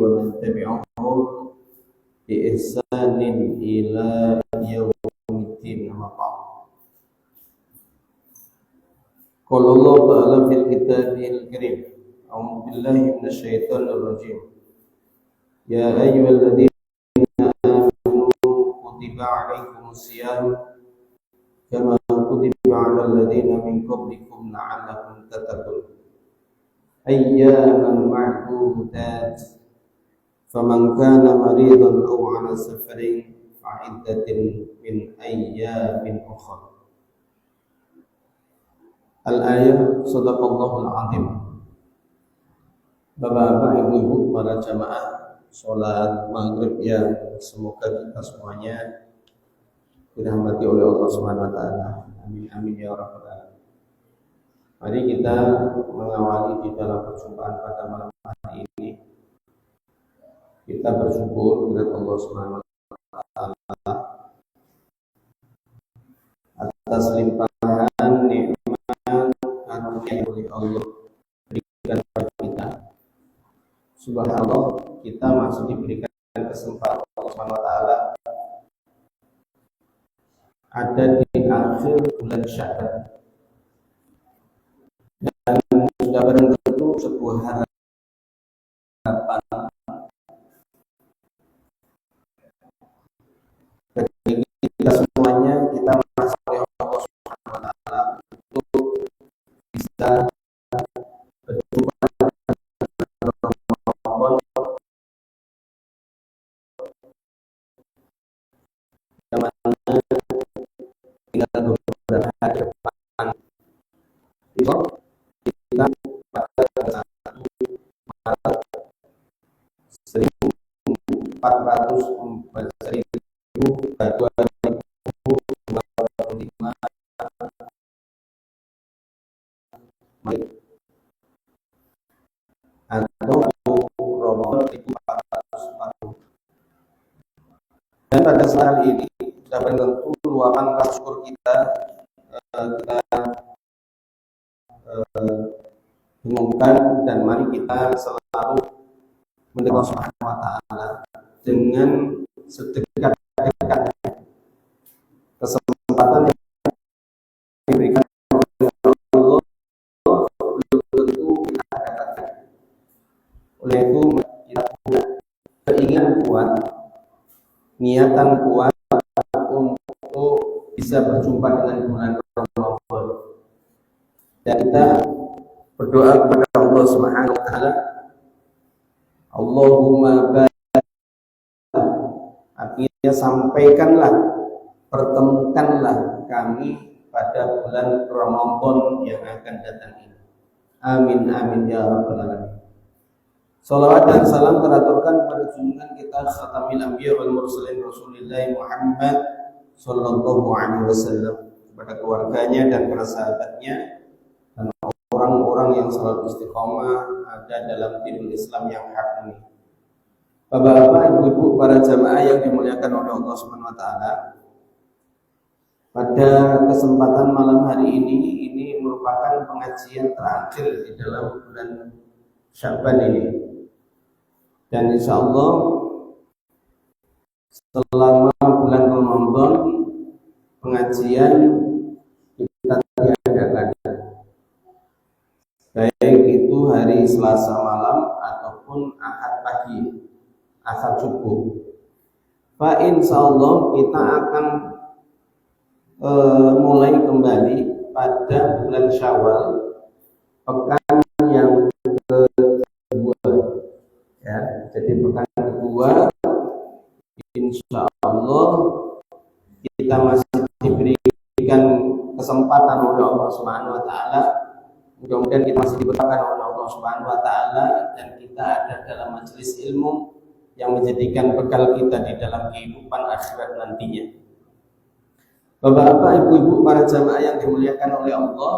ومن تبعهم بإحسان إلى يوم الدين. أما بعد. قال الله تعالى في كتابه الكريم: أعوذ بالله من الشيطان الرجيم. يا أيها الذين آمنوا كتب عليكم الصيام كما كتب على الذين من قبلكم لعلكم تتقون أياما معدودات فمن كان مريضا أو على سفر فعدة من أيام أخرى. Al-ayah. Sadaqallahul azim. Bapak-bapak, ibu-ibu, para jamaah sholat maghrib yang semoga kita semuanya dirahmati oleh Allah Subhanahu wa taala. Amin amin ya rabbal alamin. Mari kita mengawali di dalam perjumpaan pada malam hari ini. Kita bersyukur kepada Allah Subhanahu wa taala atas limpahan nikmat karunia oleh Allah berikan kepada kita. Subhanallah, kita masih diberikan kesempatan Allah Subhanahu wa taala ada di akhir bulan Sya'ban, dan sudah barang tentu sebuah harapan bagi kita semuanya. Kita merasa oleh Allah Subhanahu wa taala untuk bisa berjumpa dengan Ramadan tinggal beberapa hari depan. Besok kita pada 1 Maret 2025 atau Ramadan 1440. Dan pada saat ini sudah tentu luapan rasa syukur kita umumkan, dan mari kita selalu mendoa Allah Subhanahu wa taala dengan sedekat-dekatnya kesempatan yang diberikan oleh Allah belum tentu kita dapatkan. Oleh itu kita punya keinginan kuat, niatan kuat untuk bisa berjumpa dengan bulan Ramadan, dan kita berdoa kepada Allah Subhanahu wa taala, Allahumma barik, artinya sampaikanlah, pertemukanlah kami pada bulan Ramadan yang akan datang ini. Amin amin ya rabbal alamin. Salawat dan salam teraturkan pada junjungan kita Khatamil Anbiya wal Mursalin Rasulullah Muhammad sallallahu alaihi wasallam, kepada keluarganya dan para sahabatnya dan orang-orang yang selalu istiqomah ada dalam dinul Islam yang hak ini. Bapak-bapak, ibu-ibu, para jamaah yang dimuliakan oleh Allah Subhanahu wa taala. Pada kesempatan malam hari ini merupakan pengajian terakhir di dalam bulan Sya'ban ini. Dan insya Allah selama bulan Ramadan pengajian kita tiadakan, baik itu hari Selasa malam ataupun Ahad pagi, Ahad subuh. Pak, insya Allah kita akan mulai kembali pada bulan Syawal, pekan yang kedua, ya. Jadi pekan kedua, insya Allah kita masih diberikan kesempatan oleh Allah Subhanahu wa taala. Mudah-mudahan kita masih diberkahi oleh Allah Subhanahu wa taala, dan kita ada dalam majelis ilmu yang menjadikan bekal kita di dalam kehidupan akhirat nantinya. Bapak-bapak, ibu-ibu, para jamaah yang dimuliakan oleh Allah,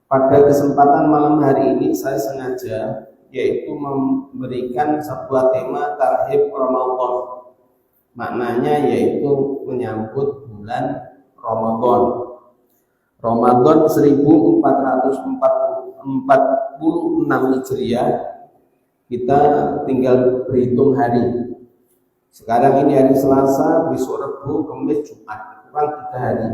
pada kesempatan malam hari ini saya sengaja yaitu memberikan sebuah tema tarhib Ramadan. Maknanya yaitu menyambut bulan Ramadan. Ramadan 1446 Hijriah kita tinggal berhitung hari. Sekarang ini hari Selasa, besok Rabu, Kamis, Jumat, kurang 3 hari.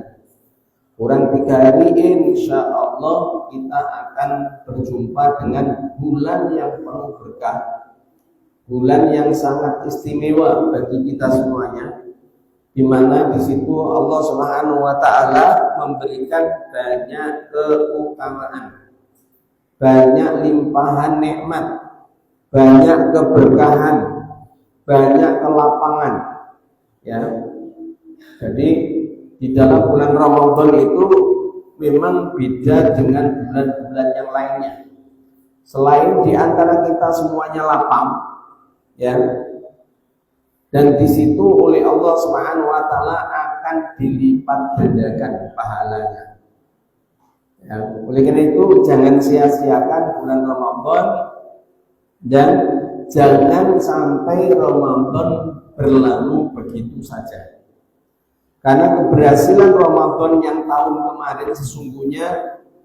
Kurang 3 hari, insya Allah kita akan berjumpa dengan bulan yang penuh berkah, bulan yang sangat istimewa bagi kita semuanya, di mana di situ Allah Subhanahu wa taala memberikan banyak keutamaan, banyak limpahan nikmat, banyak keberkahan, banyak kelapangan, ya. Jadi di dalam bulan Ramadan itu memang beda dengan bulan-bulan yang lainnya. Selain di antara kita semuanya lapang, ya, dan di situ oleh Allah Subhanahu wa taala akan dilipat gandakan pahalanya. Ya, oleh karena itu jangan sia-siakan bulan Ramadan dan jangan sampai Ramadan berlalu begitu saja. Karena keberhasilan Ramadan yang tahun kemarin sesungguhnya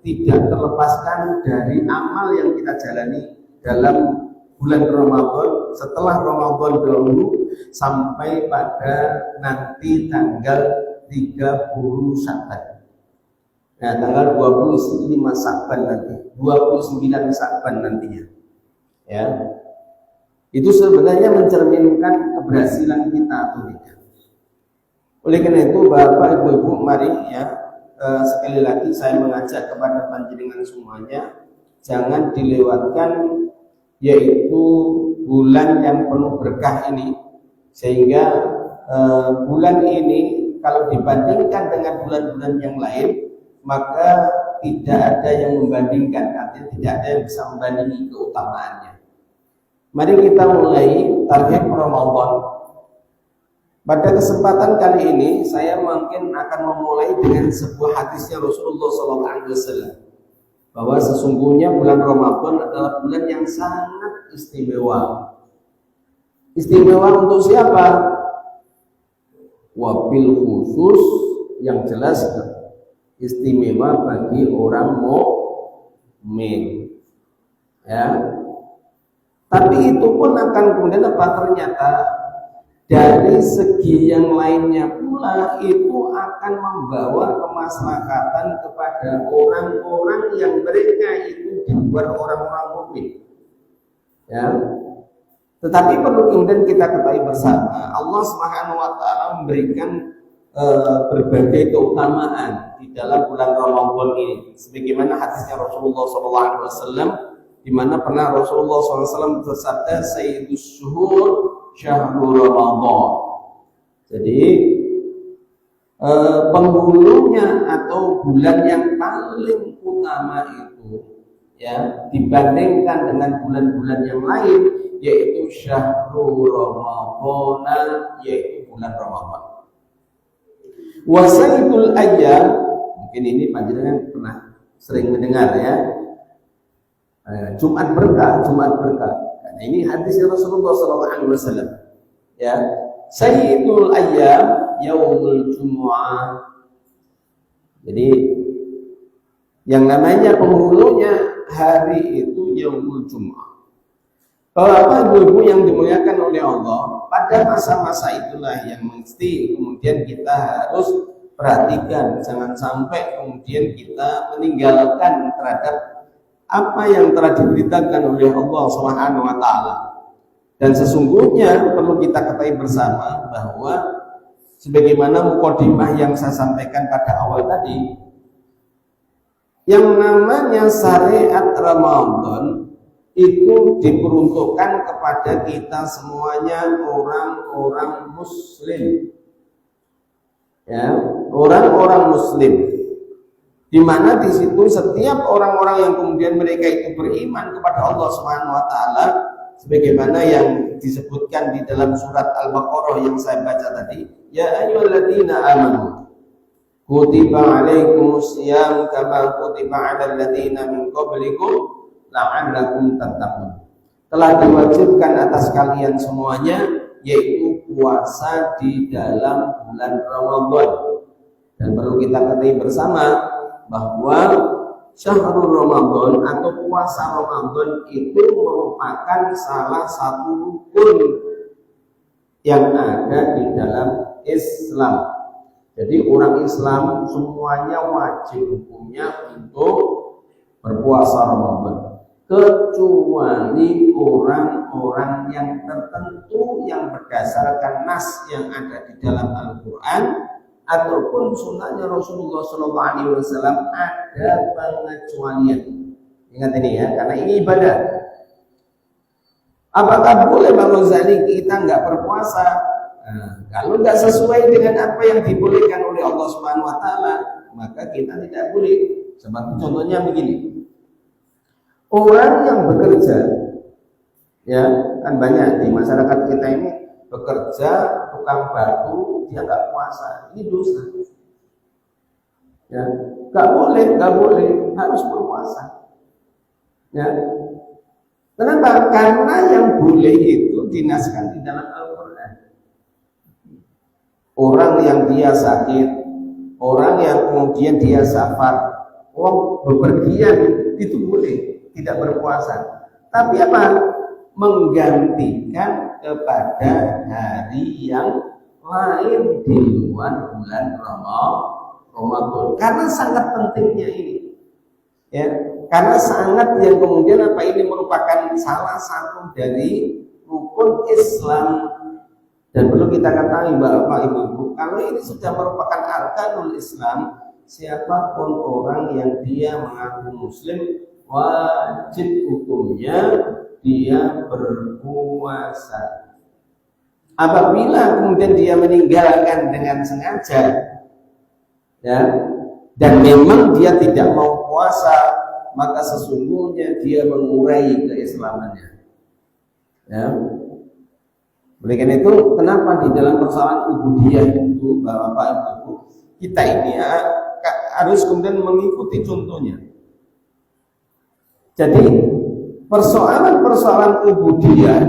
tidak terlepaskan dari amal yang kita jalani dalam bulan Ramadan setelah Ramadan dahulu sampai pada nanti tanggal 30 Sya'ban. Nah, tanggal 25 Sya'ban nanti, 29 Sya'ban nantinya. Ya. Itu sebenarnya mencerminkan keberhasilan kita atau tidak. Oleh karena itu Bapak Ibu, mari ya, sekali lagi saya mengajak kepada panjenengan semuanya, jangan dilewatkan yaitu bulan yang penuh berkah ini, sehingga bulan ini kalau dibandingkan dengan bulan-bulan yang lain maka tidak ada yang membandingkan, artinya tidak ada yang bisa membandingi keutamaannya. Mari kita mulai target Ramadan. Pada kesempatan kali ini saya mungkin akan memulai dengan sebuah hadisnya Rasulullah SAW, bahwa sesungguhnya bulan Ramadan adalah bulan yang sangat istimewa. Istimewa untuk siapa? Wabil khusus yang jelas istimewa bagi orang mukmin. Ya. Tapi itu pun akan kemudian apa, ternyata dari segi yang lainnya pula itu akan membawa kemaslahatan kepada orang-orang yang mereka itu di luar orang-orang mukmin. Ya. Tetapi perlu kemudian kita ketahui bersama, Allah Subhanahu wa taala memberikan berbagai keutamaan di dalam bulan Ramadan ini. Sebagaimana hadisnya Rasulullah SAW, di mana pernah Rasulullah SAW bersabda, Sayyidus Syuhur Syahrul Ramadan. Jadi penghulunya atau bulan yang paling utama itu, ya, dibandingkan dengan bulan-bulan yang lain, yaitu Syahrul Ramadan, yaitu bulan Ramadan. Wasaidul ayyam, mungkin ini panjenengan pernah sering mendengar ya, Jumat berkah, Jumat berkah. Nah, ini hadisnya Rasulullah SAW. Ya, Sayyidul ayyam yaumul jumu'ah. Jadi yang namanya penghulunya hari itu yaumul jumu'ah. Bapak Ibu yang dimuliakan oleh Allah, pada masa-masa itulah yang mesti kemudian kita harus perhatikan, jangan sampai kemudian kita meninggalkan terhadap apa yang telah diberitakan oleh Allah Subhanahu wa taala. Dan sesungguhnya perlu kita ketahui bersama bahwa sebagaimana mukadimah yang saya sampaikan pada awal tadi, yang namanya syariat Ramadan itu diperuntukkan kepada kita semuanya orang-orang muslim. Ya, orang-orang muslim. Di mana di situ setiap orang-orang yang kemudian mereka itu beriman kepada Allah Subhanahu wa taala sebagaimana yang disebutkan di dalam surat Al-Baqarah yang saya baca tadi, ya ayyuhalladzina amanu kutiba alaikumusiyam kama kutiba 'alal ladzina min qablikum la'allakum tattaqun. Telah diwajibkan atas kalian semuanya yaitu puasa di dalam bulan Ramadan. Dan perlu kita ketahui bersama bahwa Syahrul Ramadan atau puasa Ramadan itu merupakan salah satu rukun yang ada di dalam Islam. Jadi orang Islam semuanya wajib hukumnya untuk berpuasa Ramadan, kecuali orang-orang yang tertentu yang berdasarkan nas yang ada di dalam Al-Quran ataupun sunnahnya Rasulullah SAW ada pengecualian. Ingat ini ya, karena ini ibadah. Apakah boleh Bang Ghazali kita nggak berpuasa? Nah, kalau nggak sesuai dengan apa yang dibolehkan oleh Allah Subhanahu Wa Taala, maka kita tidak boleh. Seperti contohnya begini, orang yang bekerja, ya kan banyak di masyarakat kita ini bekerja tukang batu, dia nggak puasa, ini dosa. Ya, nggak boleh, harus berpuasa. Ya, kenapa? Karena yang boleh itu dinaskan di dalam Al-Quran. Orang yang dia sakit, orang yang kemudian dia safar, bepergian itu boleh tidak berpuasa. Tapi apa? Menggantikan kepada hari yang lain di luar bulan Ramadan. Karena sangat pentingnya ini. Ya, karena sangat yang kemudian apa ini merupakan salah satu dari rukun Islam. Dan perlu kita ketahui Bapak Ibu, kalau ini sudah merupakan arkanul Islam, siapapun orang yang dia mengaku muslim wajib hukumnya dia berpuasa. Apabila kemudian dia meninggalkan dengan sengaja, ya, dan memang dia tidak mau puasa, maka sesungguhnya dia mengurai keislamannya. Ya. Oleh karena itu, kenapa di dalam persoalan ubudiyah itu, Bapak Ibu, kita ini harus kemudian mengikuti contohnya. Jadi persoalan-persoalan ubudiyah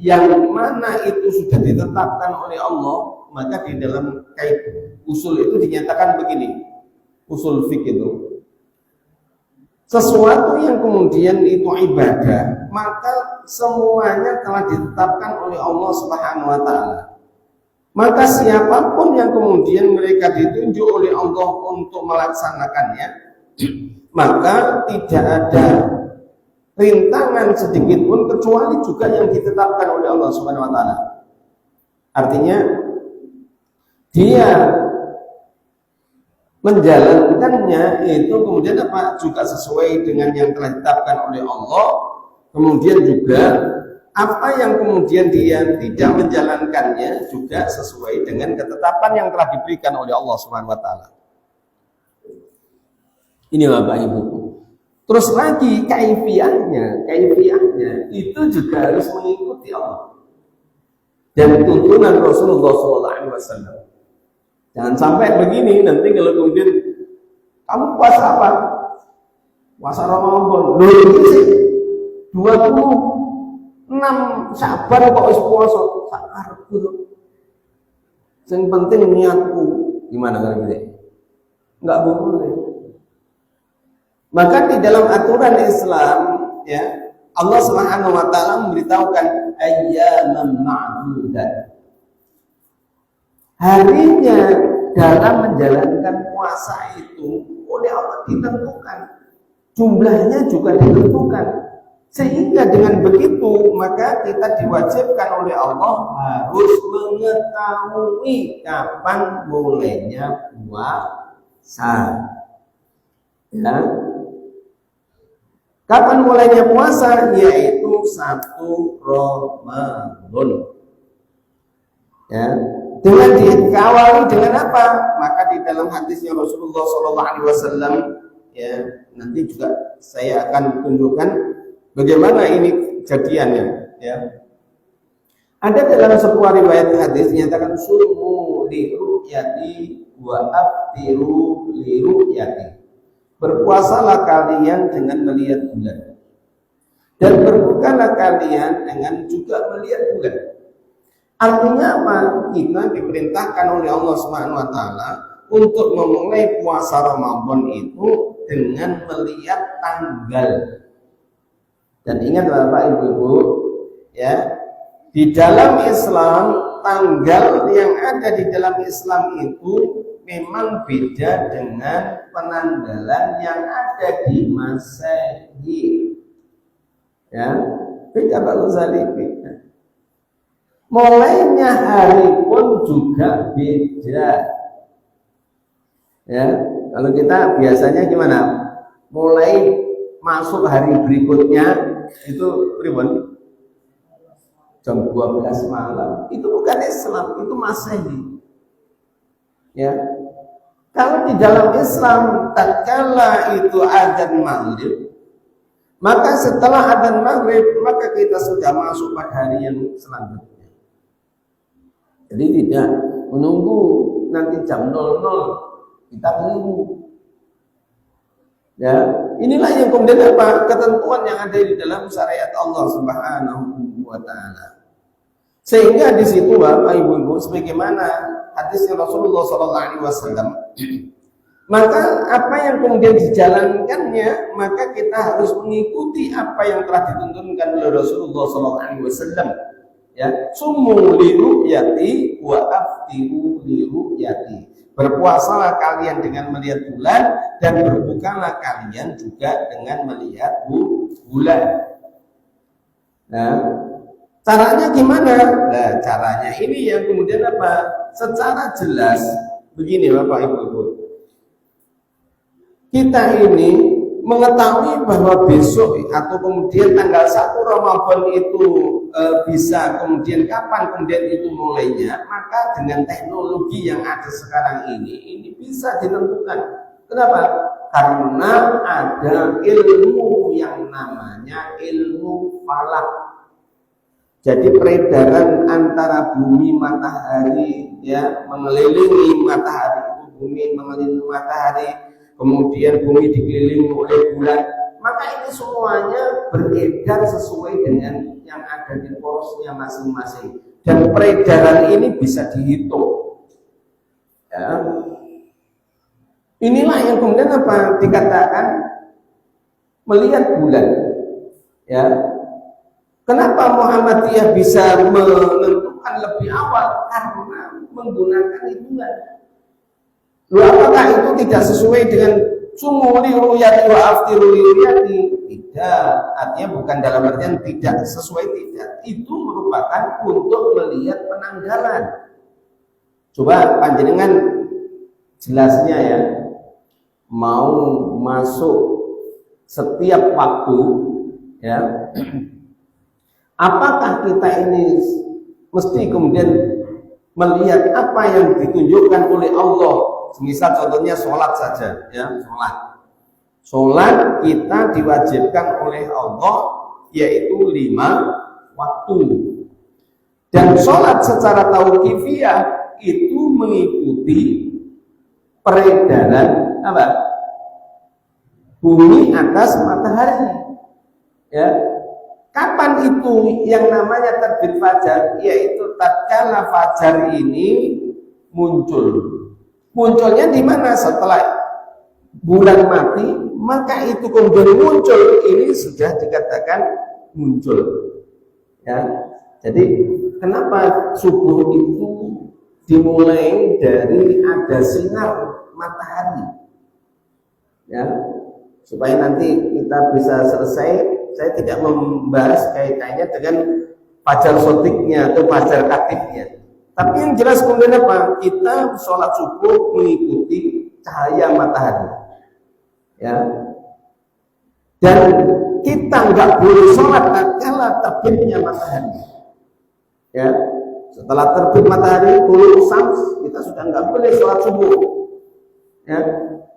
yang mana itu sudah ditetapkan oleh Allah, maka di dalam kait usul itu dinyatakan begini, usul fiqh itu, sesuatu yang kemudian itu ibadah, maka semuanya telah ditetapkan oleh Allah Subhanahu wa taala. Maka siapapun yang kemudian mereka ditunjuk oleh Allah untuk melaksanakannya, maka tidak ada rintangan sedikit pun kecuali juga yang ditetapkan oleh Allah Subhanahu wa taala. Artinya dia menjalankannya itu kemudian apa juga sesuai dengan yang telah ditetapkan oleh Allah. Kemudian juga apa yang kemudian dia tidak menjalankannya juga sesuai dengan ketetapan yang telah diberikan oleh Allah Subhanahu wa taala. Ini Bapak Ibu. Terus lagi kaifiyahnya itu juga harus mengikuti Allah dan tuntunan Rasulullah SAW. Jangan sampai begini nanti kalau kemudian kamu puasa apa? Puasa Ramadan. Loh ini sih 26 Syaban kok wis puasa sakarepku. Yang penting niatku. Gimana kalau gitu? Enggak boleh. Maka di dalam aturan Islam, ya, Allah Subhanahu wa taala memberitahukan ayyaman ma'dudat. Harinya dalam menjalankan puasa itu oleh Allah ditentukan, jumlahnya juga ditentukan, sehingga dengan begitu maka kita diwajibkan oleh Allah harus mengetahui kapan mulainya puasa. Ya. Kapan mulainya puasa? Yaitu 1 Ramadan. Ya. Dengan dikawali dengan apa? Maka di dalam hadisnya Rasulullah SAW, ya, nanti juga saya akan tunjukkan bagaimana ini kejadiannya. Ya. Ada dalam sebuah riwayat hadis dinyatakan sumu li ru'yati wa aftiru li ru'yati. Berpuasalah kalian dengan melihat bulan, dan berbukalah kalian dengan juga melihat bulan. Artinya apa? Kita diperintahkan oleh Allah Subhanahu wa taala untuk memulai puasa Ramadan itu dengan melihat tanggal. Dan ingat Bapak Ibu, ya, di dalam Islam tanggal yang ada di dalam Islam itu memang beda dengan penanggalan yang ada di Masehi. Ya, beda Pak Ghazali, beda. Mulainya hari pun juga beda. Ya, kalau kita biasanya gimana? Mulai masuk hari berikutnya itu ribuan jam 12 malam. Itu bukan Islam, itu Masehi. Ya. Kalau di dalam Islam tatkala itu adzan maghrib, maka setelah adzan maghrib maka kita sudah masuk pada hari yang selanjutnya. Jadi tidak menunggu nanti jam 00 kita menunggu. Ya, inilah yang kemudian apa? Ketentuan yang ada di dalam syariat Allah Subhanahu wa taala. Sehingga di situ Bapak Ibu sebagaimana hadisnya Rasulullah sallallahu alaihi wasallam, maka apa yang kemudian dijalankannya, maka kita harus mengikuti apa yang telah dituntunkan oleh Rasulullah sallallahu alaihi wasallam. Ya, sumu li ru'yati wa aftiru li ru'yati. Berpuasalah kalian dengan melihat bulan dan berbukalah kalian juga dengan melihat bulan. Nah, caranya gimana? Nah, caranya ini yang kemudian apa? Secara jelas begini Bapak Ibu. Kita ini mengetahui bahwa besok atau kemudian tanggal 1 Ramadan itu bisa kemudian kapan kemudian itu mulainya, maka dengan teknologi yang ada sekarang ini bisa ditentukan. Kenapa? Karena ada ilmu yang namanya ilmu falak. Jadi peredaran antara bumi matahari, ya, mengelilingi matahari, bumi mengelilingi matahari, kemudian bumi dikelilingi oleh bulan, maka ini semuanya beredar sesuai dengan yang ada di porosnya masing-masing. Dan peredaran ini bisa dihitung. Ya. Inilah yang kemudian apa dikatakan melihat bulan. Ya. Kenapa Muhammadiyah bisa menentukan lebih awal? Karena menggunakan hitungan. Apakah itu tidak sesuai dengan sumuli ruyati wa aftiru ruyati? Tidak, artinya bukan dalam artian tidak sesuai, tidak. Itu merupakan untuk melihat penanggalan. Coba panjenengan jelasnya ya, mau masuk setiap waktu, ya. Apakah kita ini mesti kemudian melihat apa yang ditunjukkan oleh Allah? Misal contohnya sholat saja, ya, sholat kita diwajibkan oleh Allah yaitu 5 waktu, dan sholat secara tauqifiyah itu mengikuti peredaran apa? Bumi atas matahari. Ya, kapan itu yang namanya terbit fajar? Yaitu tatkala fajar ini muncul. Munculnya di mana? Setelah bulan mati, maka itu kemudian muncul. Ini sudah dikatakan muncul. Ya, jadi kenapa subuh itu dimulai dari ada sinar matahari? Ya, supaya nanti kita bisa selesai. Saya tidak membahas kaitannya dengan fajar sotiknya atau fajar katibnya. Tapi yang jelas kemudian apa? Kita sholat subuh mengikuti cahaya matahari. Ya. Dan kita nggak boleh sholat tatkala terbitnya matahari. Ya. Setelah terbit matahari, tulu syams, kita sudah nggak boleh sholat subuh. Ya.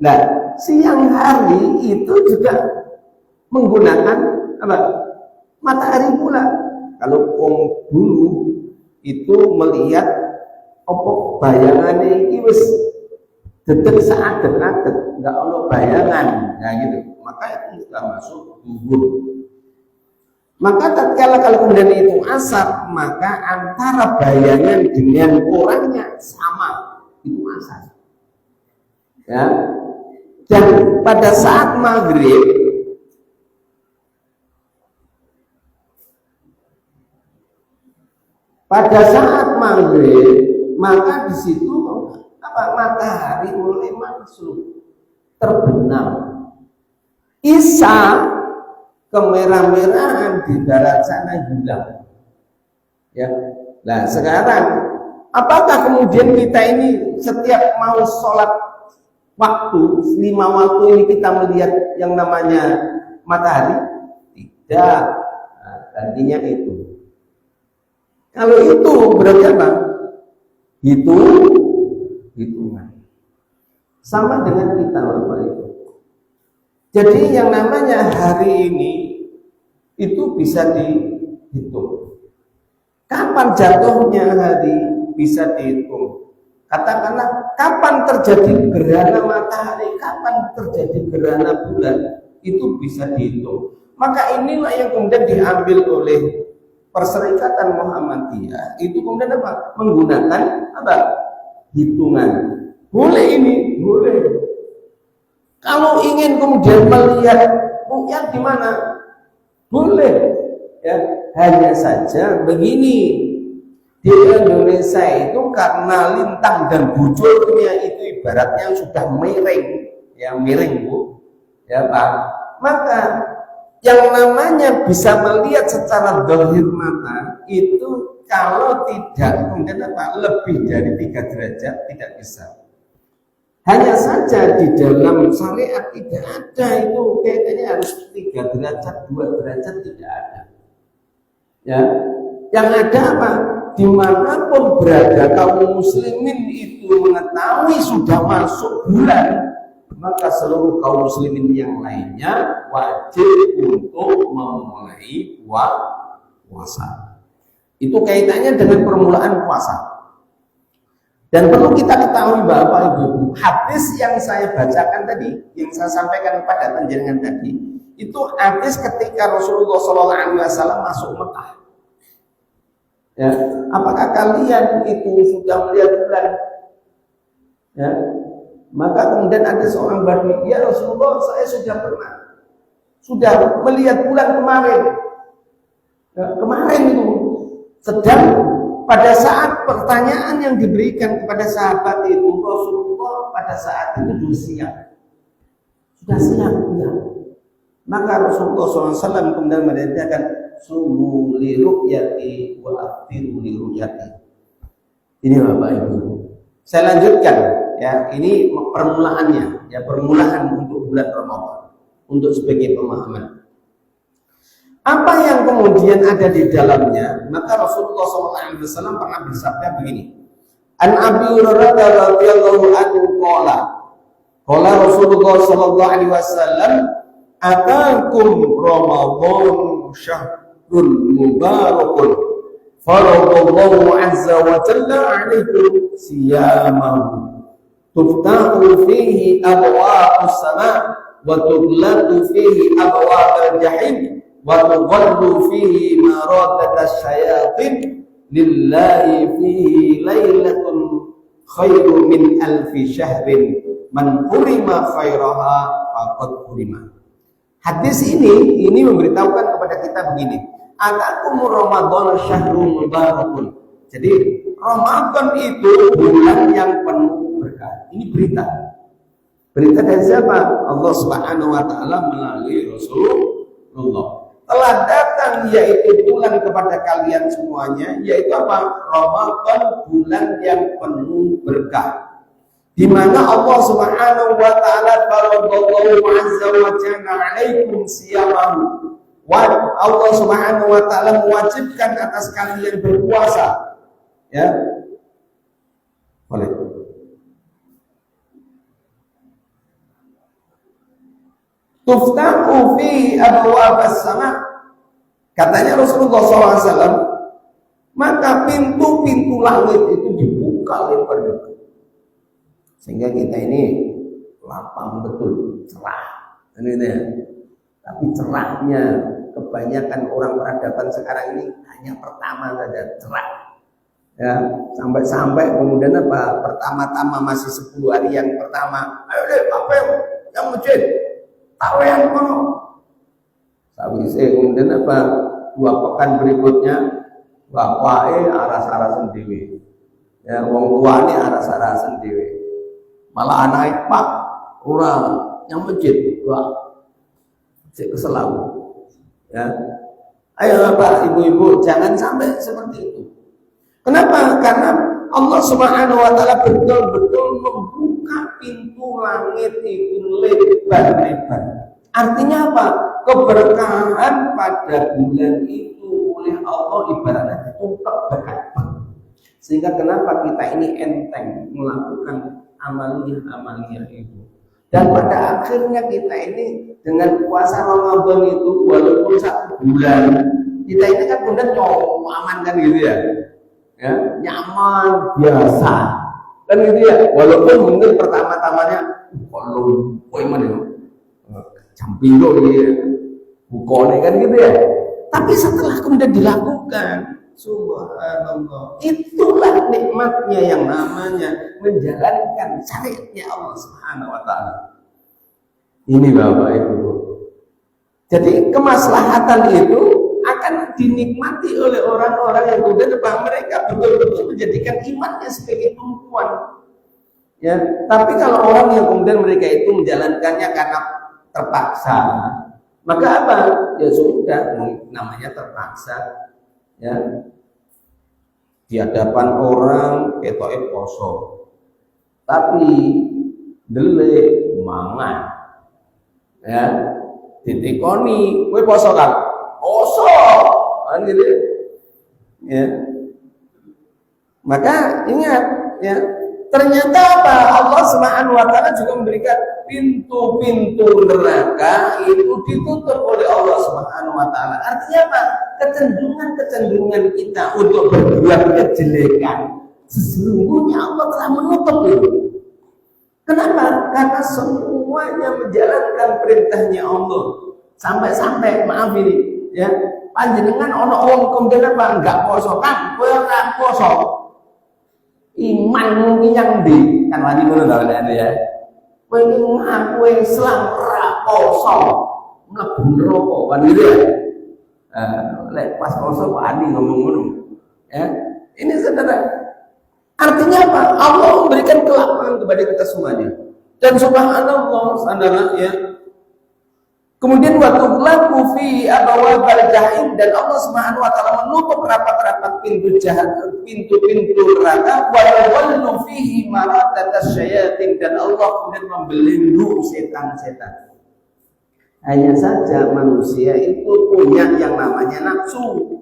Nah, siang hari itu juga menggunakan apa? Matahari pula. Kalau dulu itu melihat opo bayangannya iki wis dedek seadet-adet, enggak ono bayangan, nah gitu. Maka itu sudah masuk zuhur. Maka tatkala kalau kemudian itu asar, maka antara bayangan dengan orangnya sama, itu asar. Ya. Dan pada saat maghrib maka di situ matahari mulai masuk terbenam. Isya kemerah-merahan di barat sana hilang. Ya. Nah, sekarang apakah kemudian kita ini setiap mau sholat waktu 5 waktu ini kita melihat yang namanya matahari? Tidak. Nah, artinya itu. Kalau itu berarti apa? Hitungan. Sama dengan kita Bapak Ibu. Jadi yang namanya hari ini itu bisa dihitung. Kapan jatuhnya hari bisa dihitung. Katakanlah kapan terjadi gerhana matahari, kapan terjadi gerhana bulan, itu bisa dihitung. Maka inilah yang kemudian diambil oleh Perserikatan Muhammadiyah, itu kemudian apa? Menggunakan apa? Hitungan. Boleh ini, boleh. Kalau ingin kemudian melihat ru'yat di mana? Boleh. Ya, hanya saja begini. Di Indonesia itu karena lintang dan bujurnya itu ibaratnya sudah miring, ya miring Bu, ya Pak. Maka yang namanya bisa melihat secara zahir mata itu kalau tidak kemudian apa lebih dari 3 derajat tidak bisa. Hanya saja di dalam syariat tidak ada itu kayaknya harus 3 derajat, 2 derajat tidak ada. Ya, yang ada apa? Dimanapun berada kaum muslimin itu mengetahui sudah masuk bulan, maka seluruh kaum muslimin yang lainnya wajib untuk memulai puasa. Itu kaitannya dengan permulaan puasa. Dan perlu kita ketahui Bapak Ibu, hadis yang saya bacakan tadi, yang saya sampaikan kepada panjenengan tadi, itu hadis ketika Rasulullah SAW masuk Mekah. Ya, apakah kalian itu sudah melihat bulan? Ya, maka kemudian ada seorang Badui, ya Rasulullah, saya sudah melihat bulan kemarin. Ya, kemarin itu sedang pada saat pertanyaan yang diberikan kepada sahabat itu, Rasulullah pada saat itu sudah siap, ya. Maka Rasulullah SAW kemudian merintahkan sumu li ru'yati wa aftiru li ru'yati. Ini Bapak Ibu. Saya lanjutkan ya, ini permulaannya, ya permulaan untuk bulan Ramadan untuk sebagai pemahaman. Apa yang kemudian ada di dalamnya? Maka Rasulullah SAW pernah bersabda begini. An Abi Hurairah radhiyallahu anhu qala Rasulullah sallallahu alaihi wasallam, atakum Ramadan syahrun mubarakun faradallahu azza wa jalla alaikum siyamahu tuftahu fihi abwabus sama wa tughlaqu fihi abwabal jahim wa tughallu fihi maradatas syayatin lillahi fihi lailatun khairu min alfi syahrin man hurima khairaha faqad hurima. Hadis ini memberitahukan kepada kita begini, atakum Ramadan syahrul mubarakun. Jadi Ramadan itu bulan yang penuh berkah. Ini berita. Berita dari siapa? Allah Subhanahu wa taala melalui Rasulullah. Telah datang yaitu bulan kepada kalian semuanya, yaitu apa? Ramadan, bulan yang penuh berkah. Di mana Allah Subhanahu wa taala faradallahu azza wa jalla alaikum siyamahu. Allah Subhanahu wa taala mewajibkan atas kalian berpuasa. Ya. Boleh. Tuftahu fi abwabas sama. Katanya Rasulullah SAW, maka pintu-pintu langit itu dibuka lebar-lebar. Sehingga kita ini lapang betul, cerah. Ini ya. Tapi cerahnya kebanyakan orang peradaban sekarang ini hanya pertama saja cerah. Ya, sampai kemudian apa? Pertama-tama masih 10 hari yang pertama, ayo deh, apa yang masjid tawean kono. Sawise kemudian apa? 2 pekan berikutnya bapake aras-arasen dhewe. Ya wong tuane aras-arasen dhewe. Malah anake Pak ora yang masjid, Pak. Cek keselalu. Ya. Ayo Bapak, Ibu-ibu, jangan sampai seperti itu. Kenapa? Karena Allah Subhanahu wa taala betul-betul membuka pintu langit itu lebar-lebar. Artinya apa? Keberkahan pada bulan itu oleh Allah ibaratnya ditutup berkat. Sehingga kenapa kita ini enteng melakukan amaliyah itu. Dan pada akhirnya kita ini dengan puasa Ramadan itu walaupun 1 bulan, kita ini kan kemudian aman kan gitu ya. Ya, nyaman, biasa. Kan gitu ya. Walaupun mungkin pertama-tamanya kalau mana ya? Campiro gitu. Bukone kan gitu ya. Tapi setelah kemudian dilakukan, subhanallah, itulah nikmatnya yang namanya menjalankan syariatnya Allah Subhanahu wa taala. Ini Bapak Ibu. Jadi kemaslahatan itu akan dinikmati oleh orang-orang yang kemudian mereka betul-betul menjadikan imannya sebagai tumpuan. Ya, tapi kalau orang yang kemudian mereka itu menjalankannya karena terpaksa, maka apa? Ya sudah, namanya terpaksa. Ya, di hadapan orang ketoke poso, tapi delik mangan. Ya, ditikoni, kowe poso kan? Poso, kan gitu. Ya. Maka ingat, ya, ternyata apa? Allah Subhanahu wa taala juga memberikan pintu-pintu neraka itu ditutup oleh Allah Subhanahu wa taala. Artinya apa? Kecenderungan kita untuk berbuat kejelekan sesungguhnya Allah telah menutup itu. Kenapa? Karena semuanya menjalankan perintahnya Allah. Sampai-sampai maaf ini, ya, panjenengan ono wong kemudian apa enggak poso kan? Kowe ora poso. Iman yang di kan wani ngono ta ya. Kowe ngaku Islam ora poso, mlebu neraka kan gitu ya. Lek pas poso wani ngomong ngono. Ya. Ini saudara. Artinya apa? Allah memberikan kelapangan kepada kita semuanya. Dan subhanallah, saudara ya. Kemudian waktu laku fi abawabal jahim, dan Allah Subhanahu wa taala menutup rapat-rapat pintu jahat, pintu-pintu neraka, wa yawallu fihi maratatas syayatin, dan Allah kemudian membelenggu setan-setan. Hanya saja manusia itu punya yang namanya nafsu.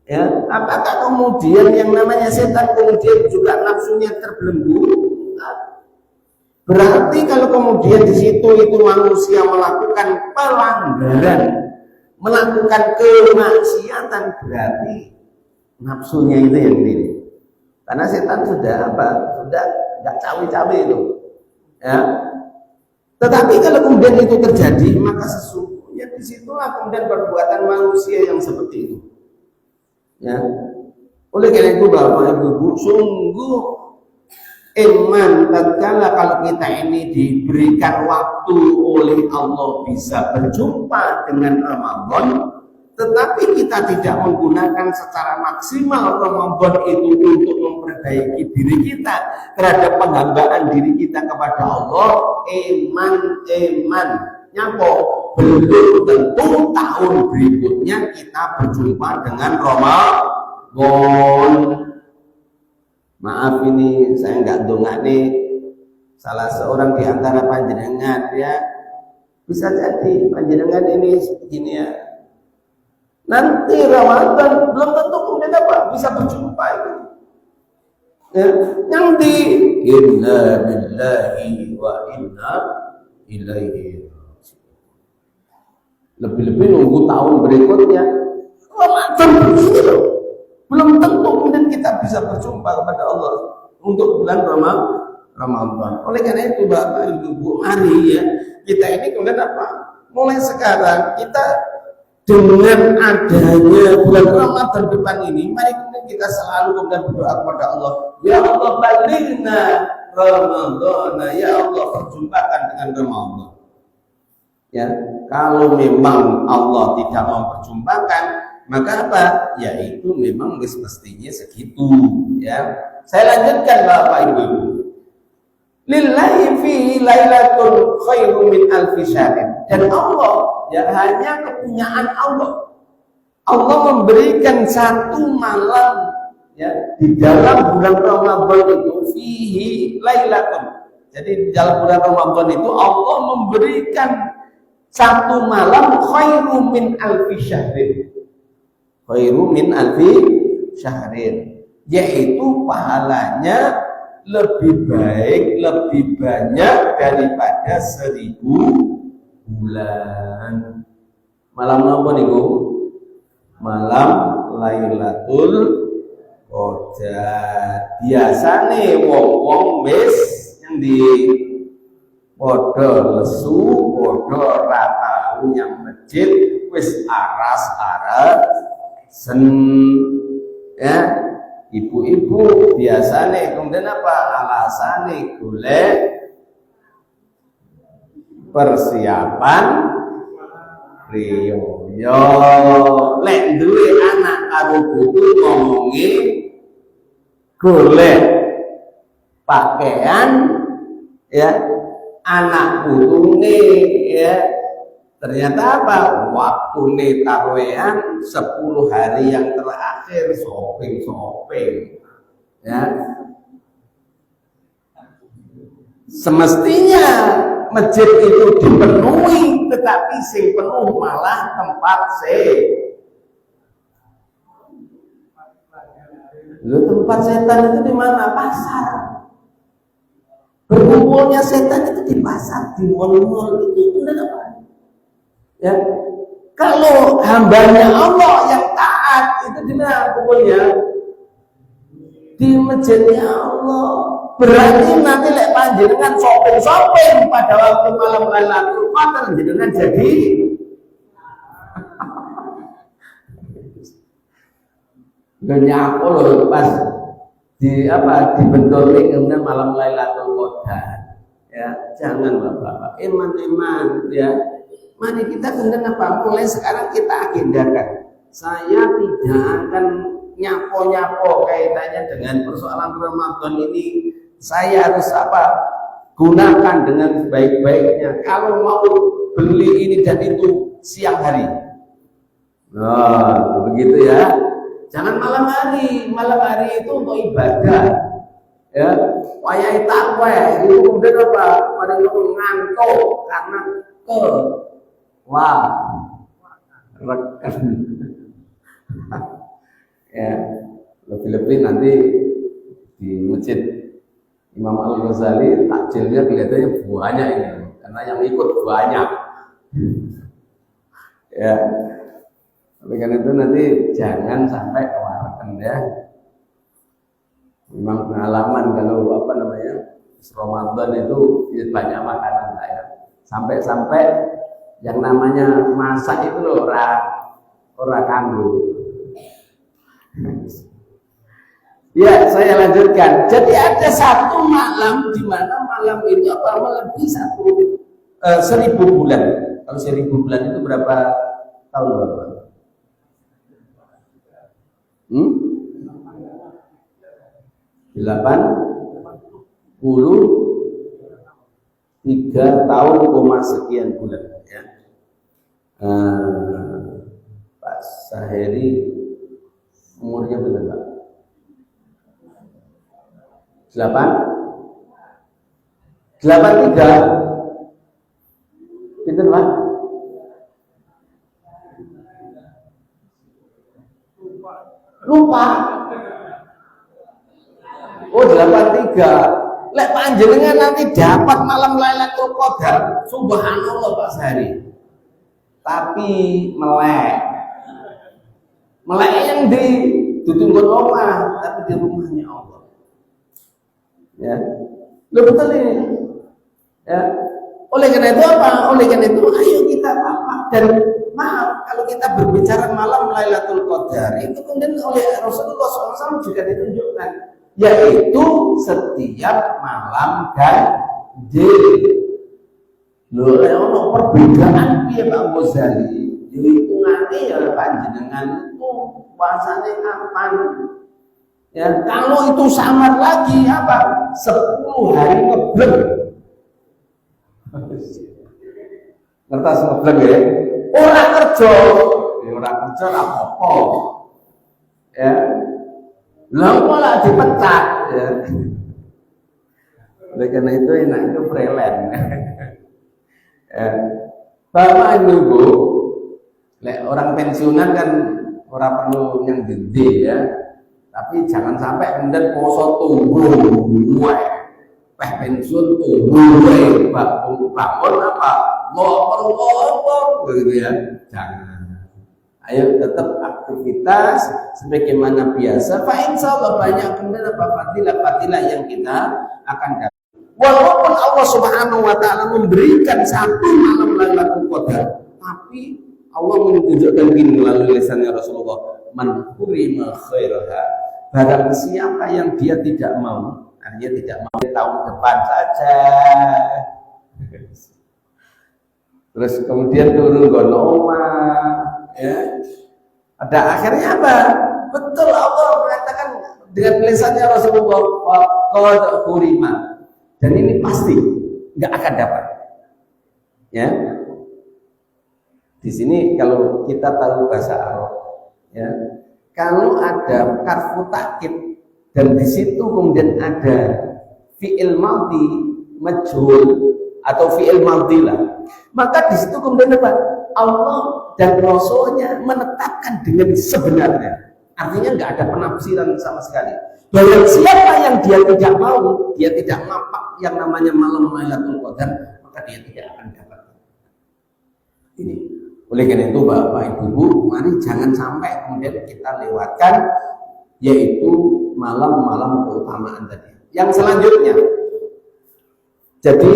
Ya, apakah kemudian yang namanya setan kemudian juga nafsunya terbelenggu? Berarti kalau kemudian di situ itu manusia melakukan pelanggaran, melakukan kemaksiatan, berarti nafsunya itu yang diri. Karena setan sudah apa? Sudah nggak cawe-cawe itu. Ya. Tetapi kalau kemudian itu terjadi, maka sesungguhnya disitulah kemudian perbuatan manusia yang seperti itu. Ya. Oleh karena itu Bapak Ibu, sungguh iman tatkala kalau kita ini diberikan waktu oleh Allah bisa berjumpa dengan Ramadan, tetapi kita tidak menggunakan secara maksimal Ramadan itu untuk memperbaiki diri kita terhadap penghambaan diri kita kepada Allah, iman nyapa belum tentu tahun berikutnya kita berjumpa dengan Ramadan. Maaf ini saya nggak dongane salah seorang di antara panjenengan, ya, bisa jadi panjenengan ini begini ya. Nanti Ramadan belum tentu kemudian apa bisa berjumpa itu. Ya, yang di inna lillahi wa inna ilaihi raji'un. Lebih-lebih nunggu tahun berikutnya Ramadan begini loh. Belum tentu kemudian kita bisa berjumpa kepada Allah untuk bulan Ramadan. Oleh karena itu Bapak Ibu, mari ya kita ini kemudian apa? Mulai sekarang kita dengan adanya bulan Ramadan depan ini, mari kemudian kita selalu kemudian berdoa kepada Allah. Ya Allah, balighna Ramadhan, ya Allah perjumpakan dengan Ramadan. Ya, kalau memang Allah tidak memperjumpakan, maka apa? Ya itu memang mestinya segitu. Ya, saya lanjutkan Bapak Ibu. Lillahi fihi lailatul khairu min alfi syahrin. Dan Allah, ya hanya kepunyaan Allah. Allah memberikan satu malam, ya, di dalam bulan Ramadan itu fihi lailatul. Jadi di dalam bulan Ramadan itu Allah memberikan satu malam khairu min alfi syahrin. Khairu min alfi syahrin, yaitu pahalanya lebih baik, lebih banyak daripada 1000 bulan. Malam apa niku? Malam Lailatul Qadar. Biasane wong-wong wis ngendi padha lesu, padha ra tau nyang masjid, wis aras-arasen. Ya, ibu-ibu biasane kemudian apa alasane golek persiapan riyo. Yo lek duwe anak karo bojo ngomongi golek pakaian, ya, anak putune, ya, ternyata apa? Waktune taruhan 10 hari yang terakhir shopping, ya. Semestinya masjid itu dipenuhi, tetapi sing penuh malah tempat tempat setan itu di mana? Pasar. Berkumpulnya setan itu di pasar, di mal-mal itu benar apa? Ya, kalau hambanya Allah yang taat itu di mana kumpulnya? Di masjidnya Allah. Berarti nanti lek panjenengan shopping pada waktu malam Lailatul Qadar jenengan jadi nyapo loh pas di apa dibentoli kemudian malam Lailatul Qadar. Ya, jangan Bapak. Iman ya. Mari kita kemudian apa? Mulai sekarang kita agendakan. Saya tidak akan nyapo-nyapo kaitannya dengan persoalan Ramadan ini. Saya harus apa? Gunakan dengan baik-baiknya. Kalau mau beli ini dan itu siang hari. Nah, begitu ya. Jangan malam hari. Malam hari itu untuk ibadah. Ya, wayahe takweh itu kemudian apa? Pada ngantuk karena rekan. Ya, lebih-lebih nanti di masjid Imam Al-Ghazali takjilnya kelihatannya banyak ini, karena yang ikut banyak. Ya, oleh karena itu nanti jangan sampai kewalahan ya. Memang pengalaman kalau apa namanya Ramadan itu banyak makanan ya. Sampai yang namanya masak itu loh ora kanggo. Ya, saya lanjutkan. Jadi ada satu malam di mana malam itu apa melebihi 1000 bulan. Kalau 1000 bulan itu berapa tahun Bapak? 83 tahun, sekian bulan ya. Pak Saheri umurnya berapa? 83. Pinten Pak? Lupa. Oh 83. Lek panjenengan nanti dapat malam Lailatul Qadar, subhanallah Pak Sahari. Tapi melek yang di tutunggon omah, tapi di rumahnya Allah. Ya, lo betul ini. Ya, oleh karena itu apa? Oleh karena itu ayo kita apa? Dan maaf kalau kita berbicara malam Lailatul Qadar itu kemudian oleh Rasulullah SAW juga ditunjukkan yaitu setiap malam ganjil. Lho ono perbedaan piye Pak Ghazali? Hitungane ya panjenengan itu puasane kapan? Ya, kalau itu samar lagi apa? 10 hari ngebleng. Ngertos ngebleng ya? Orang kerja, orang kerja apa-apa. Ya. Lah malah dipecat ya. Oleh karena itu enaknya freelance. Ya. Bapak Ibu, orang pensiunan kan orang perlu yang gede ya. Tapi jangan sampai kemudian poso tunggu, pensiun tunggu, bangun apa, ngopor begitu ya, jangan. Ayo tetap aktivitas sebagaimana biasa. Pak insya Allah banyak kemudian apa fadilah yang kita akan dapat. Walaupun Allah Subhanahu Wa Taala memberikan satu malam Lailatul Qadar, tapi Allah menunjukkan gini melalui lisannya Rasulullah, man hurima khairaha. Barang siapa yang dia tidak mau, artinya tidak mau tahun depan saja. Terus kemudian turun gonoma, ya. Pada akhirnya apa? Betul Allah mengatakan dengan lisannya Rasulullah, qad hurima. Dan ini pasti nggak akan dapat. Ya. Di sini kalau kita tahu bahasa Arab, ya. Kalau ada karfu takkid dan di situ kemudian ada fi'il madhi majhul atau fi'il madhi lah, maka di situ kemudian apa? Allah dan Rasulnya menetapkan dengan sebenarnya. Artinya nggak ada penafsiran sama sekali. Bahwa siapa yang dia tidak mau, dia tidak mapak yang namanya malam Lailatul Qadar, maka dia tidak akan dapat. Ini. Oleh karena itu Bapak Ibu, mari jangan sampai kemudian kita lewatkan yaitu malam-malam keutamaan tadi. Yang selanjutnya, jadi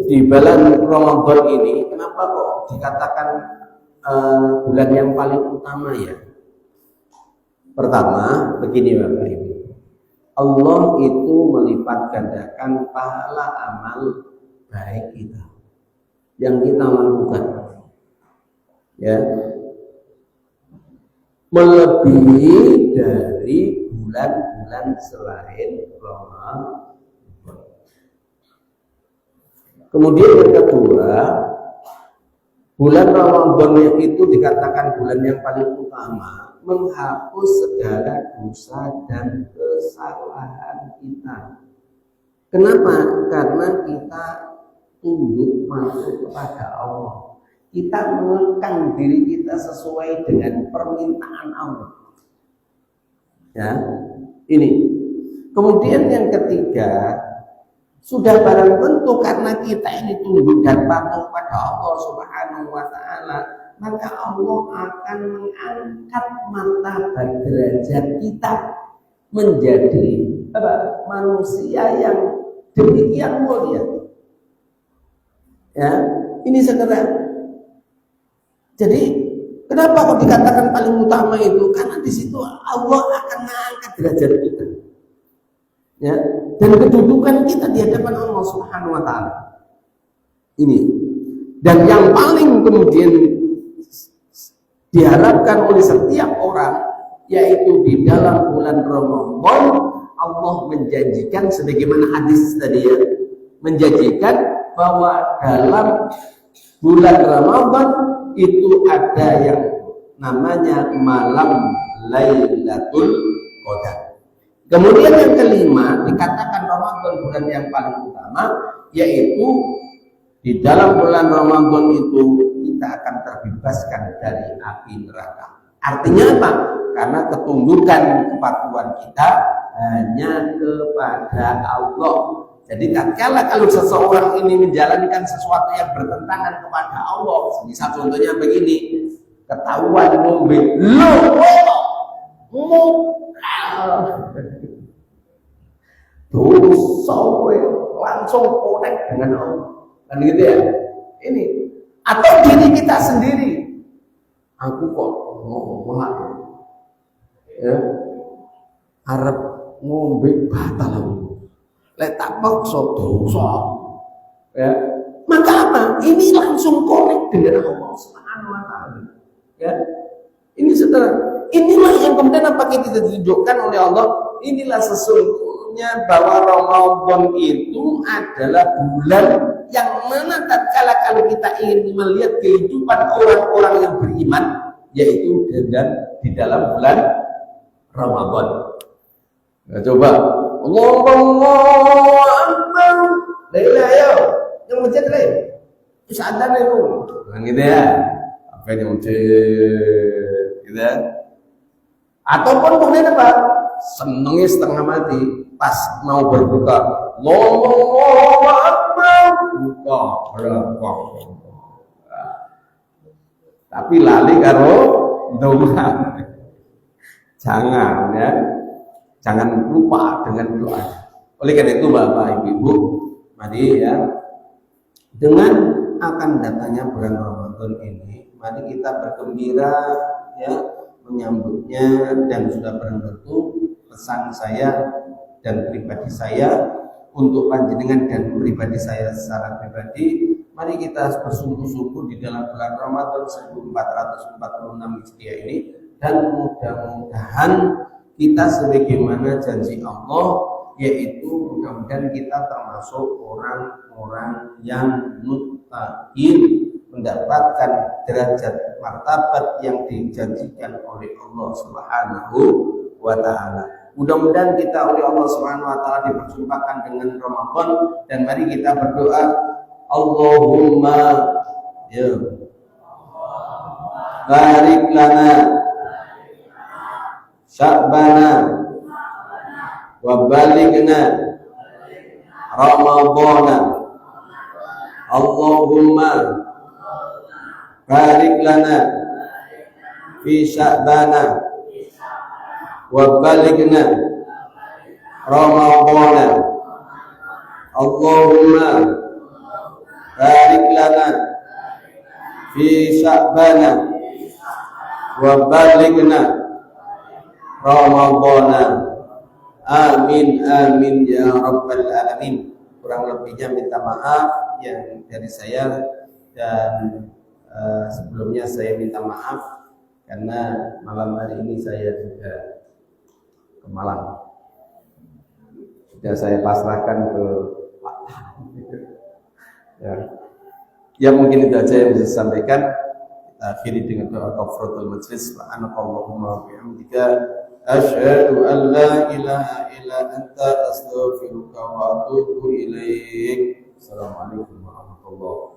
di bulan Ramadan ini kenapa kok dikatakan bulan yang paling utama ya? Pertama, begini Bapak Ibu, Allah itu melipat gandakan pahala amal baik kita yang kita lakukan. Ya, melebihi dari bulan-bulan selain Ramadan. Kemudian yang kedua, bulan Ramadan itu dikatakan bulan yang paling utama, menghapus segala dosa dan kesalahan kita. Kenapa? Karena kita tunduk masuk kepada Allah. Kita mengekang diri kita sesuai dengan permintaan Allah. Ya, ini. Kemudian yang ketiga, sudah barang tentu karena kita ini tunduk dan patuh pada Allah Subhanahu Wa Taala, maka Allah akan mengangkat martabat derajat kita menjadi manusia yang demikian mulia. Ya, ini segera. Jadi kenapa kok dikatakan paling utama itu? Karena di situ Allah akan mengangkat derajat kita, ya, dan kedudukan kita di hadapan Allah Subhanahu Wa Taala. Ini dan yang paling kemudian diharapkan oleh setiap orang, yaitu di dalam bulan Ramadan Allah menjanjikan sebagaimana hadis tadi ya, menjanjikan bahwa dalam bulan Ramadan itu ada yang namanya malam Lailatul Qadar. Kemudian yang kelima dikatakan Ramadan bulan yang paling utama, yaitu di dalam bulan Ramadan itu kita akan terbebaskan dari api neraka. Artinya apa? Karena ketundukan kepatuhan kita hanya kepada Allah. Jadi tatkala kalau seseorang ini menjalankan sesuatu yang bertentangan kepada Allah, misal contohnya begini, ketahuan ngombe, dosa langsung connect dengan Allah, kan gitu ya. Ini atau diri kita sendiri, aku kok ngomong ya, Arab ngombe batal. Lek tak paksa dosa. Ya. Maka apa? Ini langsung connect dengan Allah Subhanahu wa taala. Ya. Ini setelah inilah yang kemudian apa kita ditunjukkan oleh Allah, inilah sesungguhnya bahwa Ramadan itu adalah bulan yang mana tatkala kalau kita ingin melihat kehidupan orang-orang yang beriman, yaitu di dalam bulan Ramadan. Nah, coba Allahu Akbar. Ya. Yang mencet lain. Sadar itu. Kan gitu ya. Apa yang mencet gitu ya. Ataupun kemudian apa? Senengnya setengah mati pas mau berbuka. Allahu Akbar. Buka. Tapi lali karo doa. Jangan ya. Jangan lupa dengan doa. Oleh karena itu Bapak Ibu, mari ya, dengan akan datangnya bulan Ramadan ini, mari kita bergembira ya, menyambutnya. Dan sudah barang tentu pesan saya dan pribadi saya untuk panjenengan dan pribadi saya secara pribadi, mari kita bersungguh-sungguh di dalam bulan Ramadan 1446 Hijriah ini, dan mudah-mudahan kita sebagaimana janji Allah, yaitu mudah-mudahan kita termasuk orang-orang yang muttaqin, mendapatkan derajat martabat yang dijanjikan oleh Allah Subhanahu wa taala. Mudah-mudahan kita oleh Allah Subhanahu wa taala diperjumpakan dengan Ramadan, dan mari kita berdoa, Allahumma ya barik lana Sya'bana wa balighna Ramadana. Allahumma barik lana fi Sya'bana wa balighna Ramadana. Allahumma barik lana fi Sya'bana wa balighna Ramadana. Amin amin ya rabbal alamin. Kurang lebihnya minta maaf yang dari saya, dan sebelumnya saya minta maaf karena malam hari ini saya juga ke Malang. Sudah saya pasrahkan ke Pak. Ya mungkin itu aja yang bisa saya sampaikan. Akhiri dengan doa kafaratul majlis. Subhanakallahumma wa bihamdika asyhadu an la ilaha illa anta astaghfiruka wa atubu ilaik. Assalamualaikum warahmatullahi wabarakatuh.